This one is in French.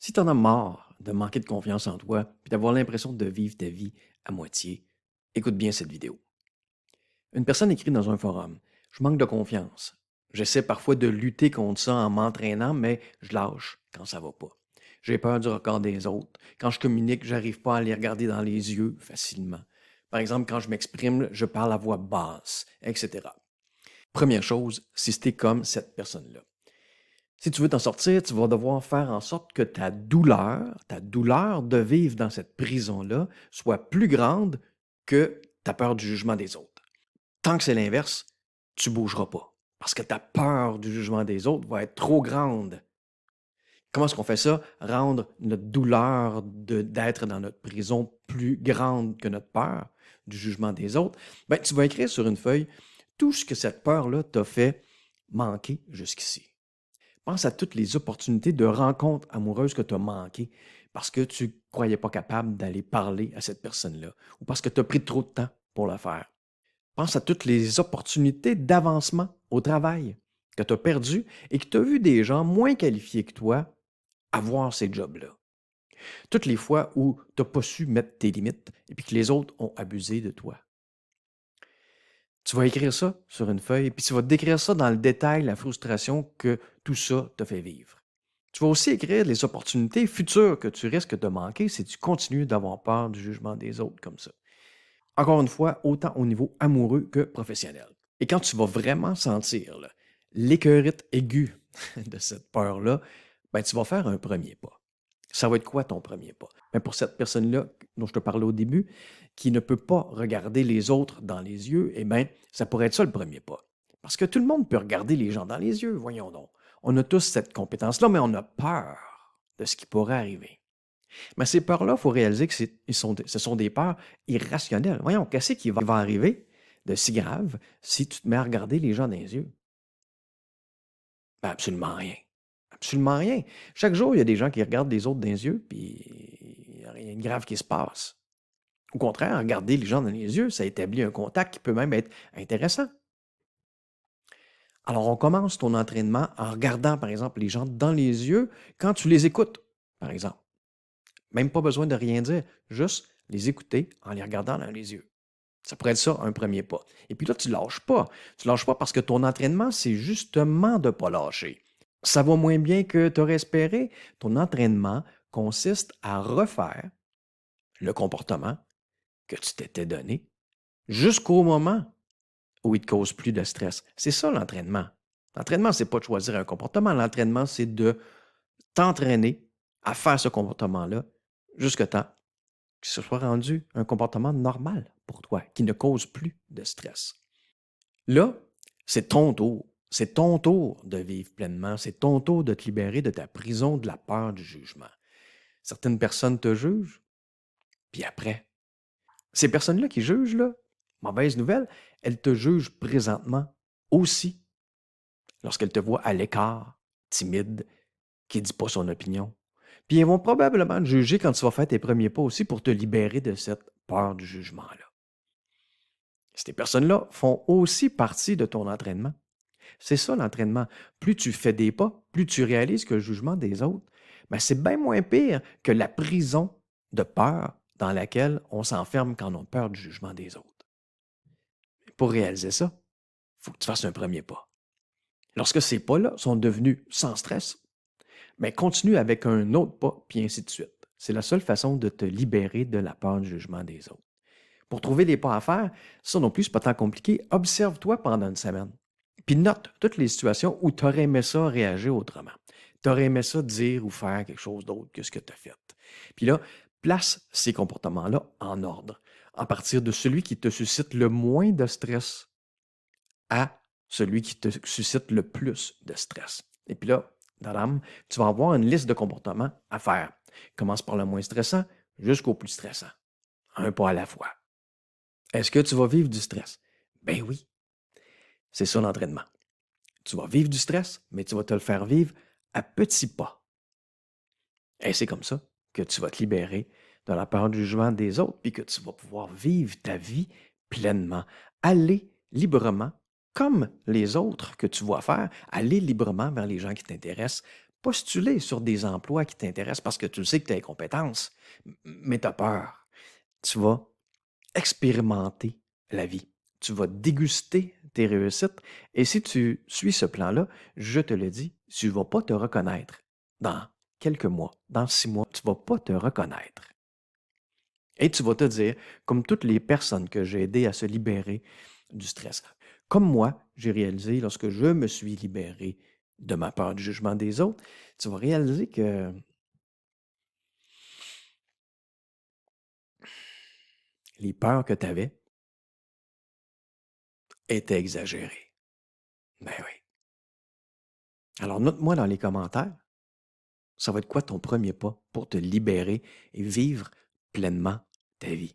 Si t'en as marre de manquer de confiance en toi puis d'avoir l'impression de vivre ta vie à moitié, écoute bien cette vidéo. Une personne écrit dans un forum: Je manque de confiance. J'essaie parfois de lutter contre ça en m'entraînant, mais je lâche quand ça va pas. J'ai peur du regard des autres. Quand je communique, j'arrive pas à les regarder dans les yeux facilement. Par exemple, quand je m'exprime, je parle à voix basse, etc. Première chose, si t'es comme cette personne-là. Si tu veux t'en sortir, tu vas devoir faire en sorte que ta douleur de vivre dans cette prison-là, soit plus grande que ta peur du jugement des autres. Tant que c'est l'inverse, tu ne bougeras pas. Parce que ta peur du jugement des autres va être trop grande. Comment est-ce qu'on fait ça? Rendre notre douleur d'être dans notre prison plus grande que notre peur du jugement des autres. Ben, tu vas écrire sur une feuille tout ce que cette peur-là t'a fait manquer jusqu'ici. Pense à toutes les opportunités de rencontres amoureuses que tu as manquées parce que tu ne croyais pas capable d'aller parler à cette personne-là ou parce que tu as pris trop de temps pour le faire. Pense à toutes les opportunités d'avancement au travail que tu as perdues et que tu as vu des gens moins qualifiés que toi avoir ces jobs-là. Toutes les fois où tu n'as pas su mettre tes limites et puis que les autres ont abusé de toi. Tu vas écrire ça sur une feuille, puis tu vas décrire ça dans le détail, la frustration que tout ça t'a fait vivre. Tu vas aussi écrire les opportunités futures que tu risques de manquer si tu continues d'avoir peur du jugement des autres comme ça. Encore une fois, autant au niveau amoureux que professionnel. Et quand tu vas vraiment sentir l'écœurite aiguë de cette peur-là, ben, tu vas faire un premier pas. Ça va être quoi ton premier pas? Ben, pour cette personne-là dont je te parlais au début, qui ne peut pas regarder les autres dans les yeux, eh bien, ça pourrait être ça le premier pas. Parce que tout le monde peut regarder les gens dans les yeux, voyons donc. On a tous cette compétence-là, mais on a peur de ce qui pourrait arriver. Mais ces peurs-là, il faut réaliser que ce sont des peurs irrationnelles. Voyons, qu'est-ce qui va arriver de si grave si tu te mets à regarder les gens dans les yeux? Ben, absolument rien. Absolument rien. Chaque jour, il y a des gens qui regardent les autres dans les yeux, puis il n'y a rien de grave qui se passe. Au contraire, regarder les gens dans les yeux, ça établit un contact qui peut même être intéressant. Alors, on commence ton entraînement en regardant, par exemple, les gens dans les yeux quand tu les écoutes, par exemple. Même pas besoin de rien dire, juste les écouter en les regardant dans les yeux. Ça pourrait être ça un premier pas. Et puis là, tu lâches pas. Tu lâches pas parce que ton entraînement, c'est justement de ne pas lâcher. Ça va moins bien que tu aurais espéré. Ton entraînement consiste à refaire le comportement que tu t'étais donné jusqu'au moment où il ne te cause plus de stress. C'est ça l'entraînement. L'entraînement, c'est pas de choisir un comportement. L'entraînement, c'est de t'entraîner à faire ce comportement-là jusqu'à temps que ce soit rendu un comportement normal pour toi, qui ne cause plus de stress. Là, c'est ton tour. C'est ton tour de vivre pleinement. C'est ton tour de te libérer de ta prison de la peur du jugement. Certaines personnes te jugent, puis après, ces personnes-là qui jugent, là, mauvaise nouvelle, elles te jugent présentement aussi lorsqu'elles te voient à l'écart, timide, qui ne dit pas son opinion. Puis elles vont probablement te juger quand tu vas faire tes premiers pas aussi pour te libérer de cette peur du jugement-là. Ces personnes-là font aussi partie de ton entraînement. C'est ça l'entraînement. Plus tu fais des pas, plus tu réalises que le jugement des autres, ben, c'est bien moins pire que la prison de peur dans laquelle on s'enferme quand on a peur du jugement des autres. Pour réaliser ça, il faut que tu fasses un premier pas. Lorsque ces pas-là sont devenus sans stress, ben, continue avec un autre pas, puis ainsi de suite. C'est la seule façon de te libérer de la peur du jugement des autres. Pour trouver les pas à faire, ça non plus, c'est pas tant compliqué. Observe-toi pendant une semaine. Puis note toutes les situations où tu aurais aimé ça réagir autrement. Tu aurais aimé ça dire ou faire quelque chose d'autre que ce que tu as fait. Puis là, place ces comportements-là en ordre, à partir de celui qui te suscite le moins de stress à celui qui te suscite le plus de stress. Et puis là, dadam, tu vas avoir une liste de comportements à faire. Commence par le moins stressant jusqu'au plus stressant. Un pas à la fois. Est-ce que tu vas vivre du stress? Ben oui, c'est ça l'entraînement. Tu vas vivre du stress, mais tu vas te le faire vivre à petits pas. Et c'est comme ça que tu vas te libérer de la peur du jugement des autres, puis que tu vas pouvoir vivre ta vie pleinement, aller librement, comme les autres que tu vois faire, aller librement vers les gens qui t'intéressent, postuler sur des emplois qui t'intéressent parce que tu le sais que tu as les compétences, mais tu as peur. Tu vas expérimenter la vie. Tu vas déguster tes réussites et si tu suis ce plan-là, je te le dis, tu ne vas pas te reconnaître. Dans quelques mois, dans 6 mois, tu ne vas pas te reconnaître. Et tu vas te dire, comme toutes les personnes que j'ai aidées à se libérer du stress, comme moi, j'ai réalisé lorsque je me suis libéré de ma peur du jugement des autres, tu vas réaliser que les peurs que tu avais étaient exagérées. Ben oui. Alors note-moi dans les commentaires, ça va être quoi ton premier pas pour te libérer et vivre pleinement ta vie?